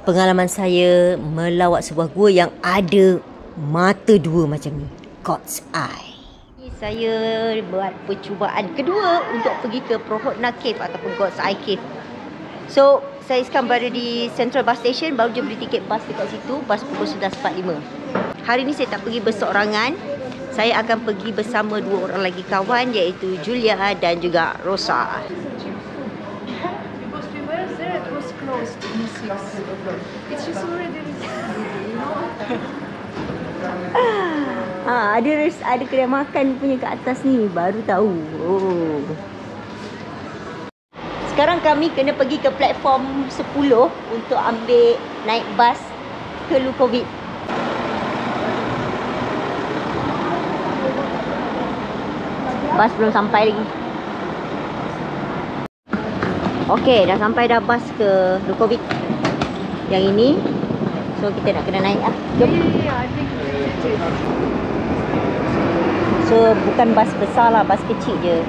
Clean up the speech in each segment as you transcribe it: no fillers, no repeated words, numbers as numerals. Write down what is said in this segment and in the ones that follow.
pengalaman saya melawat sebuah gua yang ada mata dua macam ni, God's Eye. Saya buat percubaan kedua untuk pergi ke Prohodna Cave ataupun God's Eye Cave. So, saya sekarang berada di Central Bus Station, baru je beli tiket bas dekat situ, bas pukul 11.45. Hari ni saya tak pergi berseorangan. Saya akan pergi bersama dua orang lagi kawan, iaitu Julia dan juga Rosa. Ada kedai makan punya kat atas ni, baru tahu. Oh. Sekarang kami kena pergi ke platform 10 untuk ambil naik bas ke Lukovic. Bas belum sampai lagi. Okey, dah sampai dah bas ke Lukovic. Yang ini. So kita nak kena naik lah. Jom. So bukan bas besar lah, bas kecil je.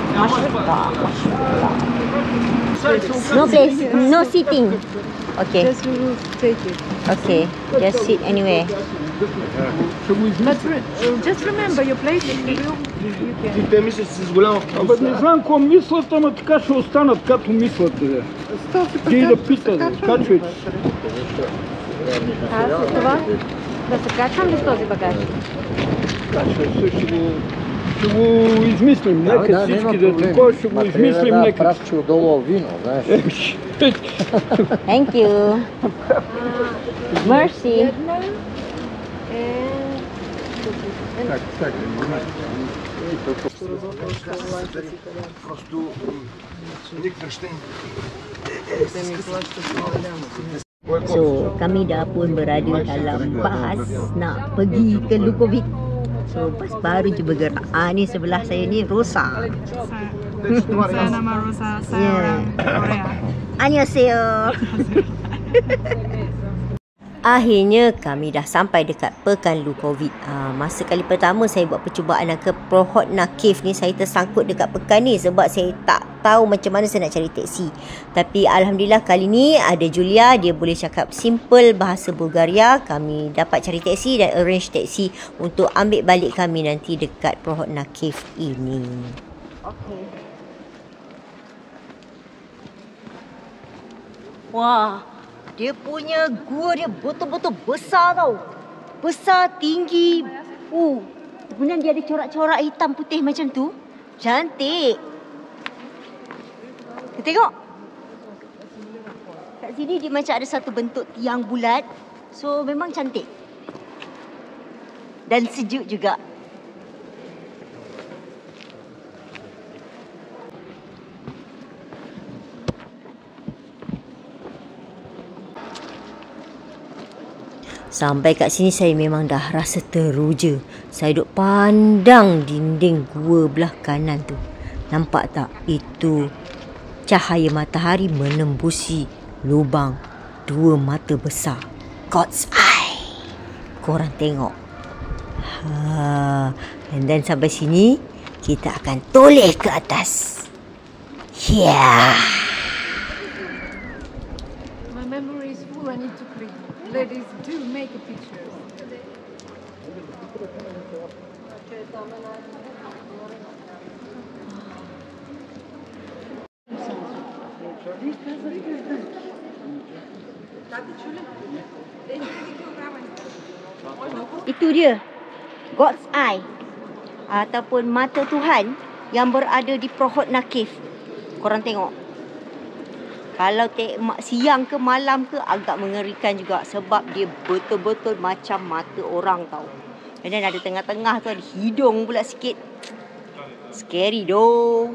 Masya-Allah. No place, no seating. Okay. Okay, just sit anywhere. But just remember your place. Ти те мислиш си с голямо Абе не знам какво мислят, ама така ще останат като мислят. Гей да питат, качвайте. Аз това да се качвам ли с този багаж? Качвай се, ще го измислим. Нека всички да такова, ще го измислим. Нека правче отдолу вино, знаеш. Thank you. Mercy. Просто никакъв ще. So, kami dah pun berada dalam bas nak pergi ke Lukovic. So, bas baru je bergerak. Ni sebelah saya ni Rosa. Saya nama Rosa, saya orang Korea. Annyeonghaseyo. Akhirnya kami dah sampai dekat Pekan Lukovic. Masa kali pertama saya buat percubaan ke Prohodna Cave ni, saya tersangkut dekat pekan ni sebab saya tak tahu macam mana saya nak cari teksi. Tapi alhamdulillah kali ni ada Julia, dia boleh cakap simple bahasa Bulgaria. Kami dapat cari teksi dan arrange teksi untuk ambil balik kami nanti dekat Prohodna Cave ini. Okey. Wah, dia punya gua dia betul-betul besar tau. Besar, tinggi. Kemudian dia ada corak-corak hitam putih macam tu. Cantik. Kita tengok. Kat sini dia macam ada satu bentuk tiang bulat. So memang cantik. Dan sejuk juga. Sampai kat sini saya memang dah rasa teruja. Saya duk pandang dinding gua belah kanan tu. Nampak tak? Itu cahaya matahari menembusi lubang dua mata besar. God's Eye. Korang tengok. And then sampai sini kita akan toleh ke atas. Yeah. My memory is full, I need to clean. Ladies, do make a picture. Itu dia, God's Eye ataupun mata Tuhan yang berada di Prohodna Cave. Korang tengok. Kalau siang ke malam ke agak mengerikan juga sebab dia betul-betul macam mata orang tau. Dan ada tengah-tengah tu ada hidung pula sikit. Scary doh.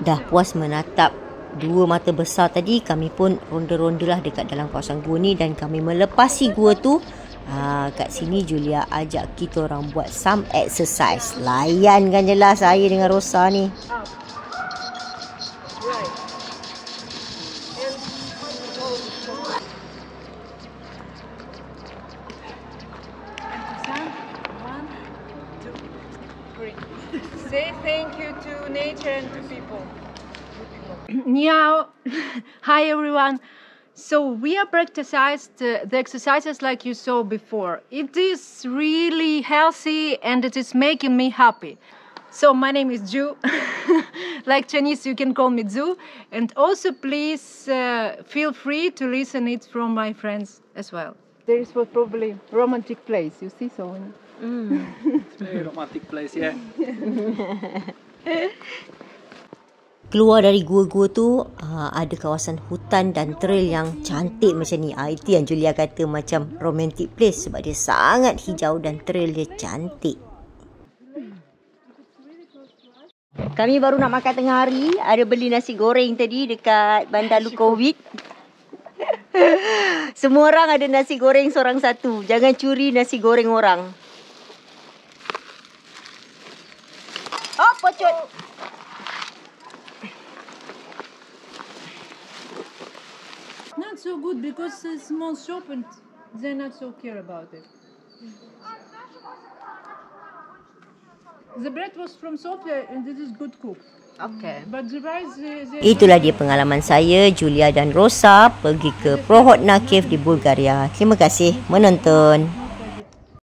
Dah puas menatap dua mata besar tadi, kami pun ronda-ronda lah dekat dalam kawasan gua ni dan kami melepasi gua tu. Kat sini Julia ajak kita orang buat some exercise. Layankan je lah saya dengan Rosa ni. free. Say thank you to nature and to people. Now, hi everyone. So we have practiced the exercises like you saw before. It is really healthy and it is making me happy. So my name is Ju. Like Chinese, you can call me Zu. And also please feel free to listen it from my friends as well. There is probably romantic place. You see so. It's a very romantic place, yeah. Keluar dari gua-gua tu ada kawasan hutan dan trail yang cantik macam ni. Itu yang Julia kata macam romantic place sebab dia sangat hijau dan trail dia cantik. Kami baru nak makan tengah hari. Ada beli nasi goreng tadi dekat Bandar Lukowit. Semua orang ada nasi goreng seorang satu. Jangan curi nasi goreng orang. Oh, pocut. Not so good because it's small shop and they're not so care about it. The bread was from Sofia and this is good cook. Okay. But the rice Itulah dia pengalaman saya, Julia dan Rosa pergi ke Prohodna Cave di Bulgaria. Terima kasih menonton.